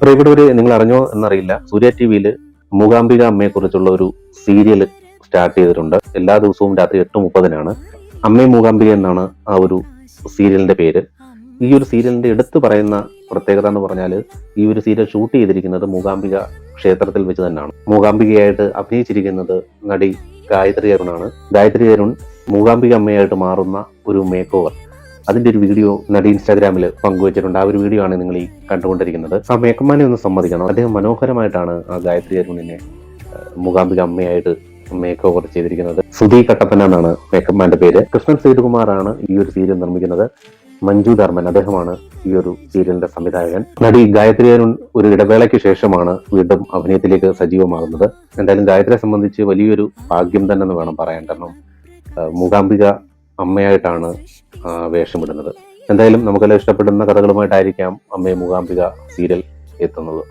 പ്രിയപ്പെട്ടവര്, നിങ്ങൾ അറിഞ്ഞോ എന്നറിയില്ല, സൂര്യ ടിവിയിൽ മൂകാംബിക അമ്മയെ കുറിച്ചുള്ള ഒരു സീരിയൽ സ്റ്റാർട്ട് ചെയ്തിട്ടുണ്ട്. എല്ലാ ദിവസവും രാത്രി 8:30 അമ്മേ മൂകാംബിക എന്നാണ് ആ ഒരു സീരിയലിന്റെ പേര്. ഈ ഒരു സീരിയലിന്റെ എടുത്തു പറയുന്ന പ്രത്യേകത എന്ന് പറഞ്ഞാൽ, ഈ ഒരു സീരിയൽ ഷൂട്ട് ചെയ്തിരിക്കുന്നത് മൂകാംബിക ക്ഷേത്രത്തിൽ വെച്ച് തന്നെയാണ്. മൂകാംബികയായിട്ട് അഭിനയിച്ചിരിക്കുന്നത് നടി ഗായത്രി അരുണാണ്. ഗായത്രി അരുൺ മൂകാംബിക അമ്മയായിട്ട് മാറുന്ന ഒരു മേക്ക് ഓവർ, അതിന്റെ ഒരു വീഡിയോ നടി ഇൻസ്റ്റാഗ്രാമിൽ പങ്കുവച്ചിട്ടുണ്ട്. ആ ഒരു വീഡിയോ ആണ് നിങ്ങൾ ഈ കണ്ടുകൊണ്ടിരിക്കുന്നത്. ആ മേക്കമ്മാനെ ഒന്ന് സമ്മതിക്കണം, അദ്ദേഹം മനോഹരമായിട്ടാണ് ആ ഗായത്രി അരുണിനെ മൂകാംബിക അമ്മയായിട്ട് മേക്ക് ഓവർ ചെയ്തിരിക്കുന്നത്. സുധി കട്ടപ്പന എന്നാണ് മേക്കമ്മാന്റെ പേര്. കൃഷ്ണൻ സേതുകുമാറാണ് ഈ ഒരു സീരിയൽ നിർമ്മിക്കുന്നത്. മഞ്ജു ധർമ്മൻ, അദ്ദേഹമാണ് ഈ ഒരു സീരിയലിന്റെ സംവിധായകൻ. നടി ഗായത്രി അരുൺ ഒരു ഇടവേളയ്ക്ക് ശേഷമാണ് വീണ്ടും അഭിനയത്തിലേക്ക് സജീവമാകുന്നത്. എന്തായാലും ഗായത്രിയെ സംബന്ധിച്ച് വലിയൊരു ഭാഗ്യം തന്നെ എന്ന് വേണം പറയാൻ. കാരണം മൂകാംബിക അമ്മയായിട്ടാണ് വേഷമിടുന്നത്. എന്തായാലും നമുക്കെല്ലാം ഇഷ്ടപ്പെടുന്ന കഥകളുമായിട്ടായിരിക്കാം അമ്മയെ മൂകാംബിക സീരിയൽ എത്തുന്നത്.